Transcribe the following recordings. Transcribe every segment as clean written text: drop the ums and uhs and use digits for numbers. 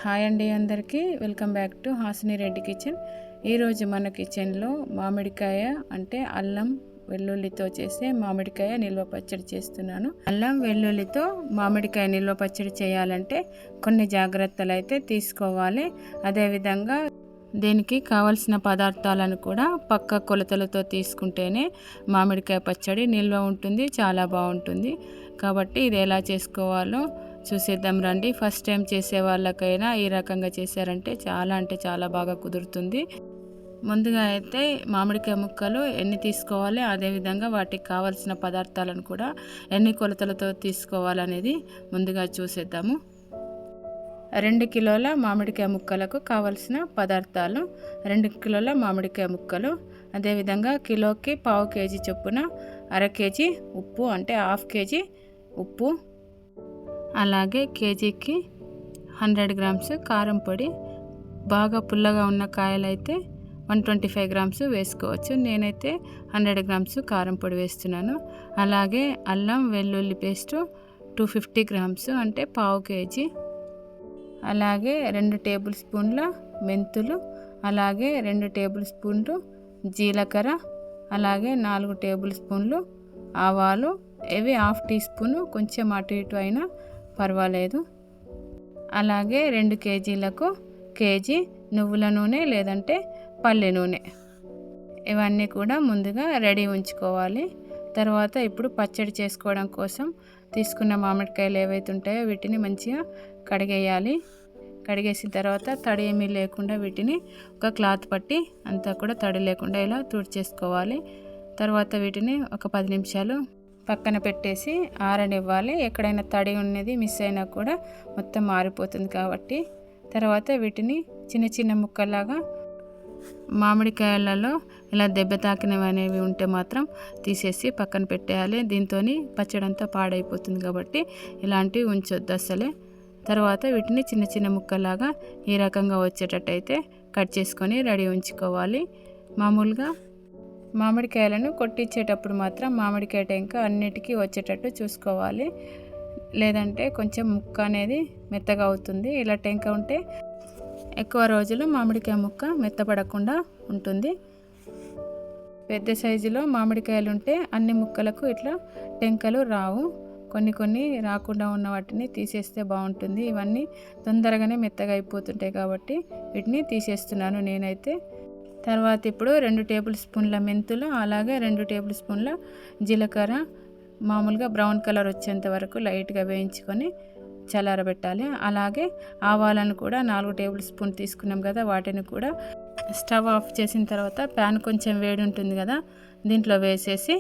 Hi అండి, అందరికీ welcome back to Hasini Reddy kitchen. ఈరోజు మన కిచెన్లో మామిడికాయ అంటే అల్లం వెల్లుల్లితో చేసే మామిడికాయ నిల్వ పచ్చడి చేస్తున్నాను. అల్లం వెల్లుల్లితో మామిడికాయ నిల్వ పచ్చడి చేయాలంటే కొన్ని జాగ్రత్తలు అయితే తీసుకోవాలి. అదేవిధంగా దీనికి కావలసిన పదార్థాలను కూడా పక్క కొలతలతో తీసుకుంటేనే మామిడికాయ పచ్చడి నిల్వ ఉంటుంది, చాలా బాగుంటుంది. కాబట్టి ఇది ఎలా చేసుకోవాలో చూసేద్దాం రండి. ఫస్ట్ టైం చేసే వాళ్ళకైనా ఈ రకంగా చేశారంటే చాలా బాగా కుదురుతుంది. ముందుగా అయితే మామిడికాయ ముక్కలు ఎన్ని తీసుకోవాలి, అదేవిధంగా వాటికి కావాల్సిన పదార్థాలను కూడా ఎన్ని కొలతలతో తీసుకోవాలనేది ముందుగా చూసేద్దాము. 2 కిలోల మామిడికాయ ముక్కలకు కావలసిన పదార్థాలు: 2 కిలోల మామిడికాయ ముక్కలు, అదేవిధంగా కిలోకి 1/2 కేజీ చొప్పున 1/2 కేజీ ఉప్పు అంటే 1/2 కేజీ ఉప్పు, అలాగే కేజీకి 100 గ్రామ్స్ కారం పొడి. బాగా పుల్లగా ఉన్న కాయలైతే 125 గ్రామ్స్ వేసుకోవచ్చు. నేనైతే 100 గ్రామ్స్ కారం పొడి వేస్తున్నాను. అలాగే అల్లం వెల్లుల్లి పేస్ట్ 250 గ్రామ్స్ అంటే 1/2 కేజీ, అలాగే 2 టేబుల్ స్పూన్ల మెంతులు, అలాగే 2 టేబుల్ స్పూన్లు జీలకర్ర, అలాగే 4 టేబుల్ స్పూన్లు ఆవాలు. ఇవి 1/2 టీ స్పూను, కొంచెం అటు ఇటు అయినా పర్వాలేదు. అలాగే 2 కేజీలకు కేజీ నువ్వుల నూనె లేదంటే పల్లె నూనె. ఇవన్నీ కూడా ముందుగా రెడీ ఉంచుకోవాలి. తర్వాత ఇప్పుడు పచ్చడి చేసుకోవడం కోసం తీసుకున్న మామిడికాయలు ఏవైతే ఉంటాయో వీటిని మంచిగా కడిగేయాలి. కడిగేసిన తర్వాత తడి ఏమీ లేకుండా వీటిని ఒక క్లాత్ పట్టి అంతా కూడా తడి లేకుండా ఇలా తుడిచేసుకోవాలి. తర్వాత వీటిని ఒక 10 నిమిషాలు పక్కన పెట్టేసి ఆరనివ్వాలి. ఎక్కడైనా తడి ఉన్నది మిస్ అయినా కూడా మొత్తం ఆరిపోతుంది కాబట్టి. తర్వాత వీటిని చిన్న ముక్కలాగా, మామిడికాయలలో ఇలా దెబ్బ తాకినవి అనేవి ఉంటే మాత్రం తీసేసి పక్కన పెట్టేయాలి. దీంతో పచ్చడి అంతా పాడైపోతుంది కాబట్టి ఇలాంటివి ఉంచొద్దు అసలే. తర్వాత వీటిని చిన్న ముక్కలాగా ఈ రకంగా వచ్చేటట్టయితే కట్ చేసుకొని రెడీ ఉంచుకోవాలి. మామూలుగా మామిడికాయలను కొట్టించేటప్పుడు మాత్రం మామిడికాయ టెంక అన్నిటికీ వచ్చేటట్టు చూసుకోవాలి, లేదంటే కొంచెం ముక్క అనేది మెత్తగా అవుతుంది. ఇలా టెంక ఉంటే ఎక్కువ రోజులు మామిడికాయ ముక్క మెత్తపడకుండా ఉంటుంది. పెద్ద సైజులో మామిడికాయలు ఉంటే అన్ని ముక్కలకు ఇట్లా టెంకలు రావు. కొన్ని రాకుండా ఉన్న వాటిని తీసేస్తే బాగుంటుంది. ఇవన్నీ తొందరగానే మెత్తగా అయిపోతుంటాయి కాబట్టి వీటిని తీసేస్తున్నాను నేనైతే. తర్వాత ఇప్పుడు 2 టేబుల్ స్పూన్ల మెంతులు, అలాగే 2 టేబుల్ స్పూన్ల జీలకర్ర మామూలుగా బ్రౌన్ కలర్ వచ్చేంత వరకు లైట్గా వేయించుకొని చల్లారబెట్టాలి. అలాగే ఆవాలను కూడా 4 టేబుల్ స్పూన్ తీసుకున్నాం కదా, వాటిని కూడా స్టవ్ ఆఫ్ చేసిన తర్వాత ప్యాన్ కొంచెం వేడి ఉంటుంది కదా, దీంట్లో వేసేసి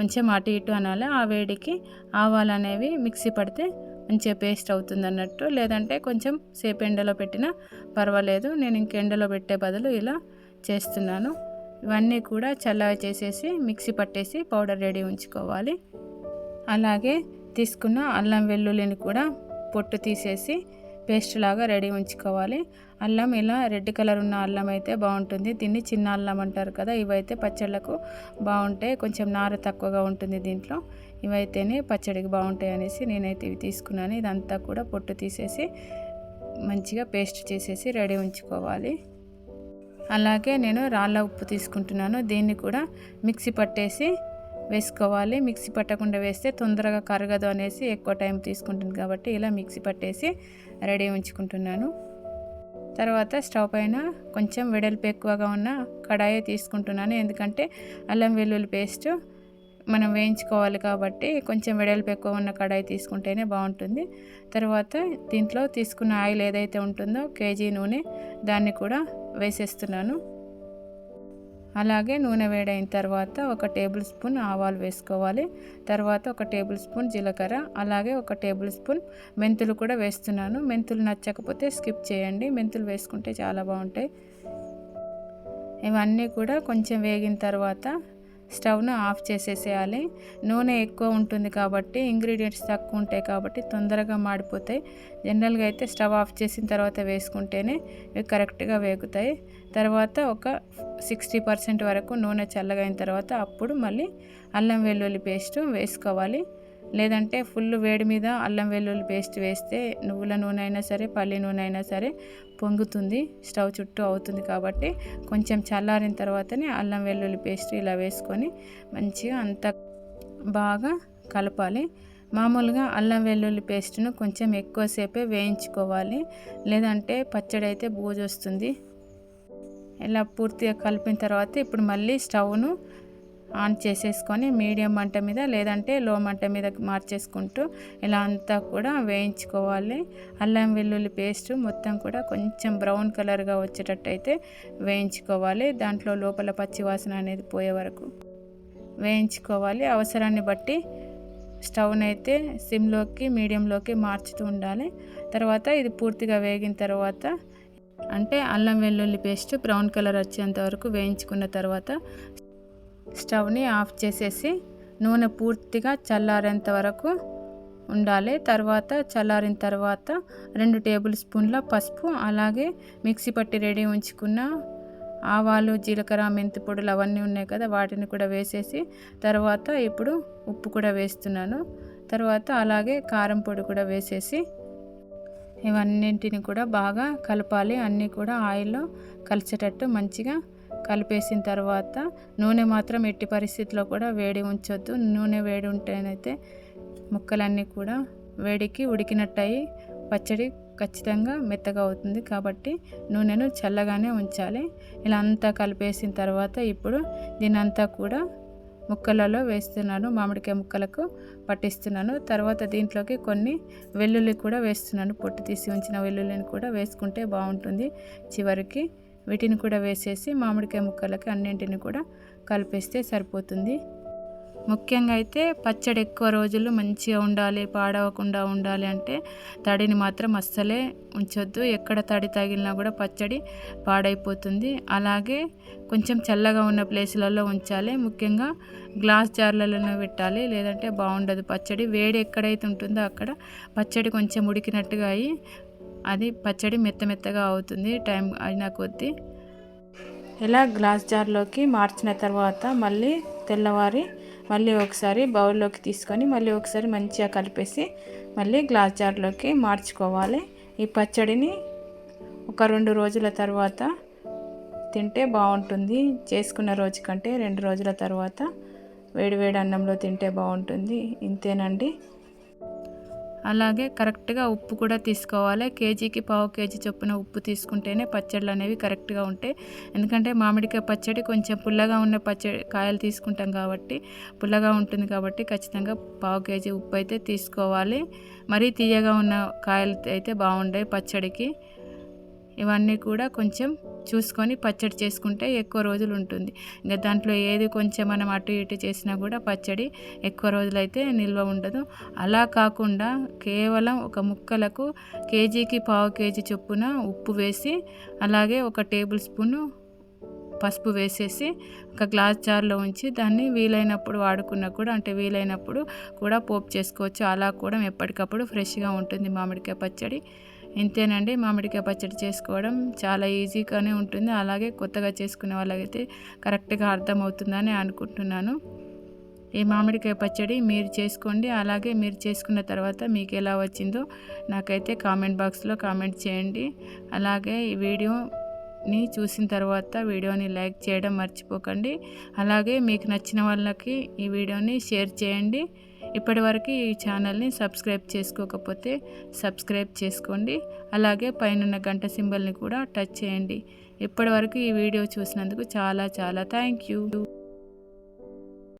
కొంచెం అటు ఇటు అనాలి. ఆ వేడికి ఆవాలు అనేవి మిక్సీ పడితే మంచిగా పేస్ట్ అవుతుంది అన్నట్టు. లేదంటే కొంచెం సేపు ఎండలో పెట్టినా పర్వాలేదు. నేను ఇంక ఎండలో పెట్టే బదులు ఇలా చేస్తున్నాను. ఇవన్నీ కూడా చల్లగా చేసేసి మిక్సీ పట్టేసి పౌడర్ రెడీ ఉంచుకోవాలి. అలాగే తీసుకున్న అల్లం వెల్లుల్లిని కూడా పొట్టు తీసేసి పేస్ట్ లాగా రెడీ ఉంచుకోవాలి. అల్లం ఇలా రెడ్ కలర్ ఉన్న అల్లం అయితే బాగుంటుంది. దీన్ని చిన్న అల్లం అంటారు కదా, ఇవైతే పచ్చళ్ళకు బాగుంటాయి. కొంచెం నార తక్కువగా ఉంటుంది దీంట్లో. ఇవైతేనే పచ్చడికి బాగుంటాయి అనేసి నేనైతే ఇవి తీసుకున్నాను. ఇదంతా కూడా పొట్టు తీసేసి మంచిగా పేస్ట్ చేసేసి రెడీ ఉంచుకోవాలి. అలాగే నేను రాళ్ళ ఉప్పు తీసుకుంటున్నాను. దీన్ని కూడా మిక్సీ పట్టేసి వేసుకోవాలి. మిక్సీ పట్టకుండా వేస్తే తొందరగా కరగదు అనేసి ఎక్కువ టైం తీసుకుంటుంది కాబట్టి ఇలా మిక్సీ పట్టేసి రెడీ ఉంచుకుంటున్నాను. తర్వాత స్టవ్ పైన కొంచెం వెడల్పు ఎక్కువగా ఉన్న కడాయి తీసుకుంటున్నాను. ఎందుకంటే అల్లం వెల్లుల్లి పేస్ట్ మనం వేయించుకోవాలి కాబట్టి కొంచెం వెడల్పు ఎక్కువ ఉన్న కడాయి తీసుకుంటేనే బాగుంటుంది. తర్వాత దీంట్లో తీసుకున్న ఆయిల్ ఏదైతే ఉంటుందో కేజీ నూనె, దాన్ని కూడా వేసేస్తున్నాను. అలాగే నూనె వేడైన తర్వాత 1 టేబుల్ స్పూన్ ఆవాలు వేసుకోవాలి. తర్వాత 1 టేబుల్ స్పూన్ జీలకర్ర, అలాగే 1 టేబుల్ స్పూన్ మెంతులు కూడా వేస్తున్నాను. మెంతులు నచ్చకపోతే స్కిప్ చేయండి, మెంతులు వేసుకుంటే చాలా బాగుంటాయి. ఇవన్నీ కూడా కొంచెం వేగిన తర్వాత స్టవ్ను ఆఫ్ చేసేసేయాలి. నూనె ఎక్కువ ఉంటుంది కాబట్టి, ఇంగ్రీడియంట్స్ తక్కువ ఉంటాయి కాబట్టి తొందరగా మాడిపోతాయి. జనరల్గా అయితే స్టవ్ ఆఫ్ చేసిన తర్వాత వేసుకుంటేనే ఇవి కరెక్ట్గా వేగుతాయి. తర్వాత ఒక 60% వరకు నూనె చల్లగైన తర్వాత అప్పుడు మళ్ళీ అల్లం వెల్లుల్లి పేస్ట్ వేసుకోవాలి. లేదంటే ఫుల్ వేడి మీద అల్లం వెల్లుల్లి పేస్ట్ వేస్తే నువ్వుల నూనె అయినా సరే పల్లి నూనె అయినా సరే పొంగుతుంది, స్టవ్ చుట్టూ అవుతుంది. కాబట్టి కొంచెం చల్లారిన తర్వాతనే అల్లం వెల్లుల్లి పేస్ట్ ఇలా వేసుకొని మంచిగా అంతా బాగా కలపాలి. మామూలుగా అల్లం వెల్లుల్లి పేస్ట్ను కొంచెం ఎక్కువసేపే వేయించుకోవాలి, లేదంటే పచ్చడి అయితే బూజు వస్తుంది. ఇలా పూర్తిగా కలిపిన తర్వాత ఇప్పుడు మళ్ళీ స్టవ్ను ఆన్ చేసేసుకొని మీడియం మంట మీద లేదంటే లో మంట మీద మార్చేసుకుంటూ ఇలా అంతా కూడా వేయించుకోవాలి. అల్లం వెల్లుల్లి పేస్ట్ మొత్తం కూడా కొంచెం బ్రౌన్ కలర్గా వచ్చేటట్టు అయితే వేయించుకోవాలి. దాంట్లో లోపల పచ్చి వాసన అనేది పోయే వరకు వేయించుకోవాలి. అవసరాన్ని బట్టి స్టవ్ని అయితే సిమ్లోకి మీడియంలోకి మార్చుతూ ఉండాలి. తర్వాత ఇది పూర్తిగా వేగిన తర్వాత అంటే అల్లం వెల్లుల్లి పేస్ట్ బ్రౌన్ కలర్ వచ్చేంత వరకు వేయించుకున్న తర్వాత స్టవ్ని ఆఫ్ చేసేసి నూనె పూర్తిగా చల్లారేంత వరకు ఉండాలి. తర్వాత చల్లారిన తర్వాత 2 టేబుల్ స్పూన్ల పసుపు, అలాగే మిక్సీ పట్టి రెడీ ఉంచుకున్న ఆవాలు, జీలకర్ర, మెంతి పొడులు అవన్నీ ఉన్నాయి కదా, వాటిని కూడా వేసేసి తర్వాత ఇప్పుడు ఉప్పు కూడా వేస్తున్నాను. తర్వాత అలాగే కారం పొడి కూడా వేసేసి ఇవన్నింటిని కూడా బాగా కలపాలి. అన్నీ కూడా ఆయిల్లో కలిసేటట్టు మంచిగా కలిపేసిన తర్వాత నూనె మాత్రం ఎట్టి పరిస్థితిలో కూడా వేడి ఉంచొద్దు. నూనె వేడి ఉంటేనైతే ముక్కలన్నీ కూడా వేడికి ఉడికినట్టయి పచ్చడి ఖచ్చితంగా మెత్తగా అవుతుంది. కాబట్టి నూనెను చల్లగానే ఉంచాలి. ఇలా అంతా కలిపేసిన తర్వాత ఇప్పుడు దీనంతా కూడా ముక్కలలో వేస్తున్నాను, మామిడికాయ ముక్కలకు పట్టిస్తున్నాను. తర్వాత దీంట్లోకి కొన్ని వెల్లుల్లి కూడా వేస్తున్నాను. పొట్టు తీసి ఉంచిన వెల్లుల్లిని కూడా వేసుకుంటే బాగుంటుంది. చివరికి వీటిని కూడా వేసేసి మామిడికాయ ముక్కలకి అన్నింటిని కూడా కలిపేస్తే సరిపోతుంది. ముఖ్యంగా అయితే పచ్చడి ఎక్కువ రోజులు మంచిగా ఉండాలి, పాడవకుండా ఉండాలి అంటే తడిని మాత్రం అస్సలే ఉంచొద్దు. ఎక్కడ తడి తగిలినా కూడా పచ్చడి పాడైపోతుంది. అలాగే కొంచెం చల్లగా ఉన్న ప్లేసులలో ఉంచాలి. ముఖ్యంగా గ్లాస్ జార్లలోనే పెట్టాలి, లేదంటే బాగుండదు పచ్చడి. వేడి ఎక్కడైతే ఉంటుందో అక్కడ పచ్చడి కొంచెం ఉడికినట్టుగా అయ్యి అది పచ్చడి మెత్తగా అవుతుంది టైం అయినా కొద్దీ. ఇలా గ్లాస్ జార్లోకి మార్చిన తర్వాత మళ్ళీ తెల్లవారి మళ్ళీ ఒకసారి బౌల్లోకి తీసుకొని మళ్ళీ ఒకసారి మంచిగా కలిపేసి మళ్ళీ గ్లాస్ జార్లోకి మార్చుకోవాలి. ఈ పచ్చడిని ఒక 2 రోజుల తర్వాత తింటే బాగుంటుంది. చేసుకున్న రోజు కంటే 2 రోజుల తర్వాత వేడివేడి అన్నంలో తింటే బాగుంటుంది. ఇంతేనండి. అలాగే కరెక్ట్గా ఉప్పు కూడా తీసుకోవాలి. కేజీకి పావు కేజీ చొప్పున ఉప్పు తీసుకుంటేనే పచ్చళ్ళు అనేవి కరెక్ట్గా ఉంటాయి. ఎందుకంటే మామిడికాయ పచ్చడి కొంచెం పుల్లగా ఉన్న కాయలు తీసుకుంటాం కాబట్టి పుల్లగా ఉంటుంది. కాబట్టి ఖచ్చితంగా పావు కేజీ ఉప్పు అయితే తీసుకోవాలి. మరీ తీయగా ఉన్న కాయలు అయితే బాగుంటాయి పచ్చడికి. ఇవన్నీ కూడా కొంచెం చూసుకొని పచ్చడి చేసుకుంటే ఎక్కువ రోజులు ఉంటుంది. ఇంకా దాంట్లో ఏది కొంచెం మనం అటు ఇటు చేసినా కూడా పచ్చడి ఎక్కువ రోజులైతే నిల్వ ఉండదు. అలా కాకుండా కేవలం ఒక ముక్కలకు కేజీకి పావు కేజీ చొప్పున ఉప్పు వేసి అలాగే 1 టేబుల్ స్పూను పసుపు వేసేసి ఒక గ్లాస్ జార్లో ఉంచి దాన్ని వీలైనప్పుడు వాడుకున్నా కూడా అంటే వీలైనప్పుడు కూడా పోపు చేసుకోవచ్చు. అలా కూడా ఎప్పటికప్పుడు ఫ్రెష్గా ఉంటుంది మామిడికాయ పచ్చడి. ఇంతేనండి. మామిడికాయ పచ్చడి చేసుకోవడం చాలా ఈజీగానే ఉంటుంది. అలాగే కొత్తగా చేసుకునే వాళ్ళకైతే కరెక్ట్గా అర్థమవుతుందని అనుకుంటున్నాను. ఈ మామిడికాయ పచ్చడి మీరు చేసుకోండి. అలాగే మీరు చేసుకున్న తర్వాత మీకు ఎలా వచ్చిందో నాకైతే కామెంట్ బాక్స్లో కామెంట్ చేయండి. అలాగే ఈ వీడియోని చూసిన తర్వాత వీడియోని లైక్ చేయడం మర్చిపోకండి. అలాగే మీకు నచ్చిన వాళ్ళకి ఈ వీడియోని షేర్ చేయండి. ఇప్పటివరకు ఈ ఛానల్ని సబ్స్క్రైబ్ చేసుకోకపోతే సబ్స్క్రైబ్ చేసుకోండి. అలాగే పైన గంట సింబల్ని కూడా టచ్ చేయండి. ఇప్పటివరకు ఈ వీడియో చూసినందుకు చాలా థ్యాంక్ యూ.